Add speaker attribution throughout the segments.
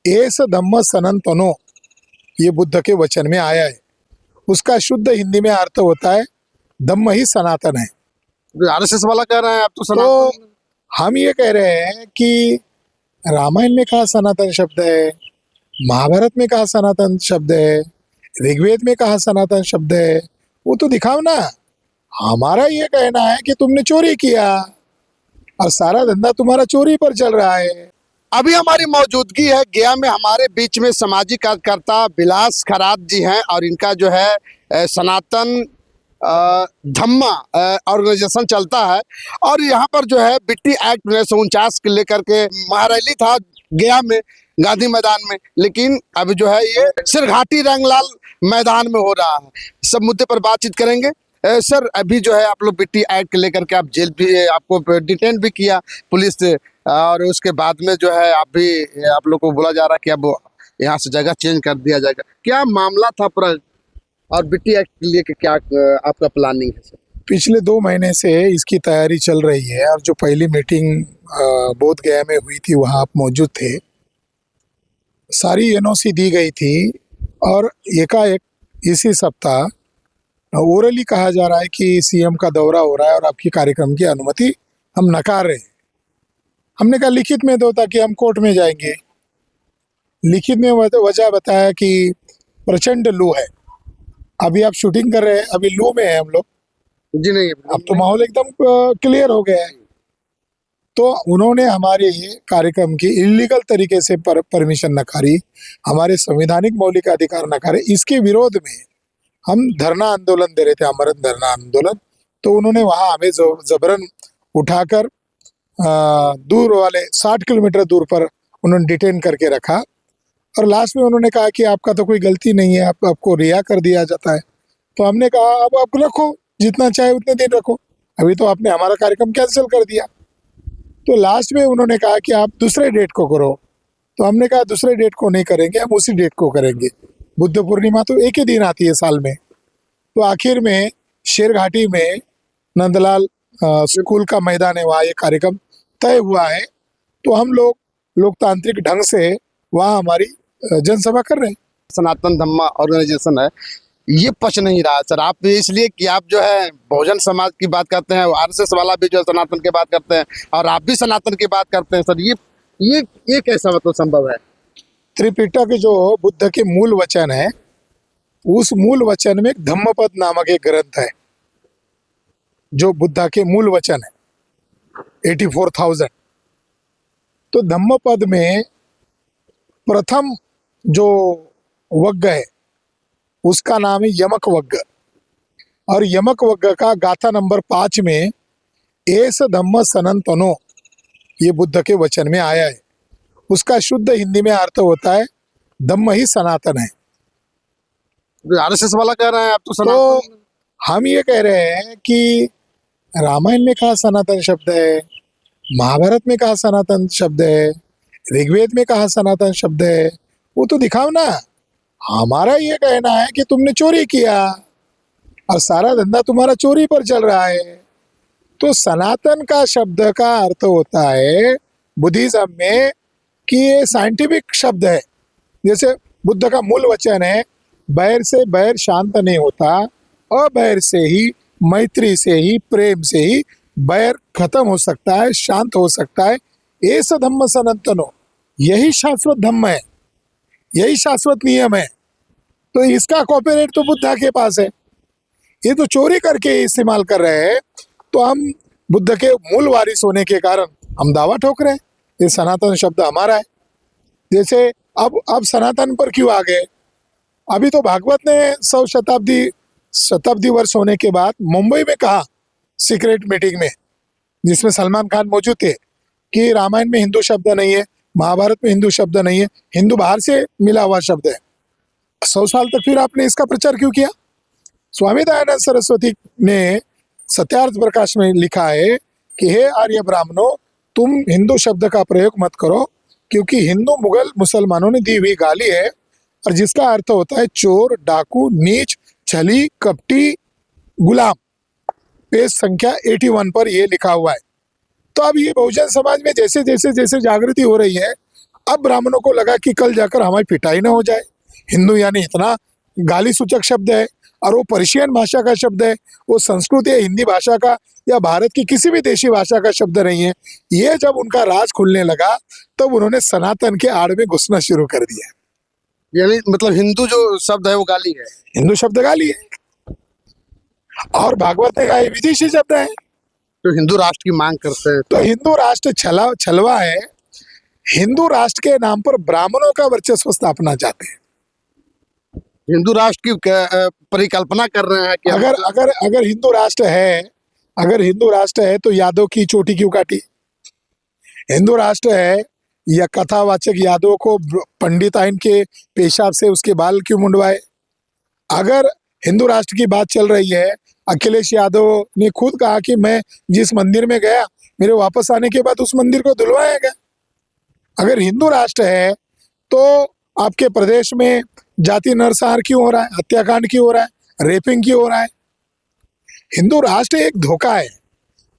Speaker 1: S धम्म सनातनो, ये बुद्ध के वचन में आया है। उसका शुद्ध हिंदी में अर्थ होता है धम्म ही सनातन है।
Speaker 2: आरएसएस वाला कह रहे हैं आप तो
Speaker 1: तो
Speaker 2: सनातन।
Speaker 1: हम ये कह रहे हैं कि रामायण में कहा सनातन शब्द है, महाभारत में कहा सनातन शब्द है, ऋग्वेद में कहा सनातन शब्द है, वो तो दिखाओ ना। हमारा ये कहना है कि तुमने चोरी किया और सारा धंधा तुम्हारा चोरी पर चल रहा है।
Speaker 2: अभी हमारी मौजूदगी है गया में, हमारे बीच में सामाजिक कार्यकर्ता विलास खरात जी हैं और इनका जो है सनातन धम्मा ऑर्गेनाइजेशन चलता है। और यहाँ पर जो है बिट्टी एक्ट 1949 के लेकर के महारैली था गया में, गांधी मैदान में, लेकिन अभी जो है ये सिरघाटी रंगलाल मैदान में हो रहा है। सब मुद्दे पर बातचीत करेंगे। सर, अभी जो है आप लोग बिट्टी एक्ट के लेकर के आप जेल भी, आपको डिटेन भी किया पुलिस से, और उसके बाद में जो है आप लोग को बोला जा रहा है कि अब यहाँ से जगह चेंज कर दिया जाएगा। क्या मामला था पूरा, और बिट्टी एक्ट के लिए क्या आपका प्लानिंग है सर?
Speaker 1: पिछले 2 महीने से इसकी तैयारी चल रही है और जो पहली मीटिंग बोध गया में हुई थी वहाँ आप मौजूद थे। सारी एनओसी दी गई थी और एकाएक इसी सप्ताह ओरली कहा जा रहा है कि सीएम का दौरा हो रहा है और आपकी कार्यक्रम की अनुमति हम नकार रहे हैं। हमने कहा लिखित में दो ताकि हम कोर्ट में जाएंगे। लिखित में वजह बताया कि प्रचंड लू है। अभी आप शूटिंग कर रहे हैं, अभी लू में है हम लोग।
Speaker 2: जी नहीं,
Speaker 1: अब तो माहौल एकदम क्लियर हो गया है। तो उन्होंने हमारे कार्यक्रम की इलीगल तरीके से परमिशन नकारी, हमारे संवैधानिक मौलिक अधिकार नकारे। इसके विरोध में हम धरना आंदोलन दे रहे थे, अमरण धरना आंदोलन। तो उन्होंने वहाँ हमें जबरन उठाकर दूर वाले 60 किलोमीटर दूर पर उन्होंने डिटेन करके रखा और लास्ट में उन्होंने कहा कि आपका तो कोई गलती नहीं है, आपको रिहा कर दिया जाता है। तो हमने कहा अब आप रखो, जितना चाहे उतने दिन रखो, अभी तो आपने हमारा कार्यक्रम कैंसिल कर दिया। तो लास्ट में उन्होंने कहा कि आप दूसरे डेट को करो। तो हमने कहा दूसरे डेट को नहीं करेंगे, हम उसी डेट को करेंगे। बुद्ध पूर्णिमा तो एक ही दिन आती है साल में। तो आखिर में शेरघाटी में नंदलाल स्कूल का मैदान है, वहाँ ये कार्यक्रम तय हुआ है। तो हम लोग लोकतांत्रिक ढंग से वहाँ हमारी जनसभा कर रहे हैं।
Speaker 2: सनातन धम्मा ऑर्गेनाइजेशन है, ये पच नहीं रहा है सर। आप इसलिए कि आप जो है बहुजन समाज की बात करते हैं, आरएसएस वाला भी जो है सनातन की बात करते हैं और आप भी सनातन की बात करते हैं सर। ये कैसा मतलब संभव है?
Speaker 1: त्रिपिटक जो बुद्ध के मूल वचन है, उस मूल वचन में धम्मपद नामक एक ग्रंथ है जो बुद्ध के मूल वचन है 84,000। तो धम्मपद में प्रथम जो वग्ग है उसका नाम है यमक वग्ग, और यमक वग्ग का गाथा नंबर 5 में एस धम्म सनातनो, ये बुद्ध के वचन में आया है। उसका शुद्ध हिंदी में अर्थ होता है धम्म ही सनातन है।
Speaker 2: आरएसएस वाला कह रहे हैं आप तो
Speaker 1: तो
Speaker 2: सनातन।
Speaker 1: हम ये कह रहे हैं कि रामायण में कहा सनातन शब्द है, महाभारत में कहा सनातन शब्द है, ऋग्वेद में कहा सनातन शब्द है, वो तो दिखाओ ना। हमारा ये कहना है कि तुमने चोरी किया और सारा धंधा तुम्हारा चोरी पर चल रहा है। तो सनातन का शब्द का अर्थ होता है बुद्धिज्म में कि ये साइंटिफिक शब्द है। जैसे बुद्ध का मूल वचन है बैर से बैर शांत नहीं होता, अबैर से ही, मैत्री से ही, प्रेम से ही बैर खत्म हो सकता है, शांत हो सकता है। ऐसा धम्म सनातनो, यही शाश्वत धम्म है, यही शाश्वत नियम है। तो इसका कॉपीराइट तो बुद्ध के पास है। ये तो चोरी करके इस्तेमाल कर रहे हैं। तो हम बुद्ध के मूल वारिस होने के कारण हम दावा ठोक रहे हैं ये सनातन शब्द हमारा है। जैसे अब सनातन पर क्यों आ गए? अभी तो भागवत ने 100 शताब्दी वर्ष होने के बाद मुंबई में कहा सीक्रेट मीटिंग में, जिसमें सलमान खान मौजूद थे, कि रामायण में हिंदू शब्द नहीं है, महाभारत में हिंदू शब्द नहीं है, हिंदू बाहर से मिला हुआ शब्द है। 100 साल तक फिर आपने इसका प्रचार क्यों किया? स्वामी दयानंद सरस्वती ने सत्यार्थ प्रकाश में लिखा है कि हे आर्य ब्राह्मणों, तुम हिंदू शब्द का प्रयोग मत करो, क्योंकि हिंदू मुगल मुसलमानों ने दी हुई गाली है, और जिसका अर्थ होता है चोर, डाकू, नीच, छली, कपटी, गुलाम। पेज संख्या 81 पर यह लिखा हुआ है। तो अब ये बहुजन समाज में जैसे जैसे जैसे जागृति हो रही है, अब ब्राह्मणों को लगा कि कल जाकर हमारी पिटाई ना हो जाए। हिंदू यानी इतना गाली सूचक शब्द है, और वो पर्शियन भाषा का शब्द है, वो संस्कृत या हिंदी भाषा का या भारत की किसी भी देशी भाषा का शब्द नहीं है। ये जब उनका राज खुलने लगा तब उन्होंने सनातन के आड़ में घुसना शुरू कर दिया।
Speaker 2: यानी मतलब हिंदू जो शब्द है वो गाली है।
Speaker 1: हिंदू शब्द गाली है, और भागवत में कहा ये विदेशी शब्द है।
Speaker 2: तो हिंदू राष्ट्र की मांग करते हैं।
Speaker 1: तो हिंदू राष्ट्र छलवा है। हिंदू राष्ट्र के नाम पर ब्राह्मणों का वर्चस्व स्थापना चाहते हैं।
Speaker 2: हिंदू राष्ट्र की परिकल्पना कर रहे हैं कि
Speaker 1: अगर अगर अगर हिंदू राष्ट्र है, अगर हिंदू राष्ट्र है तो यादव की चोटी क्यों काटी? हिंदू राष्ट्र है या कथावाचक यादव को पंडित आइन के पेशाब से उसके बाल क्यों मुंडवाए? अगर हिंदू राष्ट्र की बात चल रही है, अखिलेश यादव ने खुद कहा कि मैं जिस मंदिर में गया मेरे वापस आने के बाद उस मंदिर को धुलवाया गया। अगर हिंदू राष्ट्र है तो आपके प्रदेश में जाति नरसंहार क्यों हो रहा है, हत्याकांड क्यों हो रहा है, रेपिंग क्यों हो रहा है? हिंदू राष्ट्र एक धोखा है।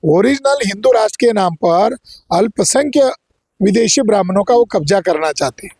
Speaker 1: ओरिजिनल हिंदू राष्ट्र के नाम पर अल्पसंख्य विदेशी ब्राह्मणों का वो कब्जा करना चाहते हैं।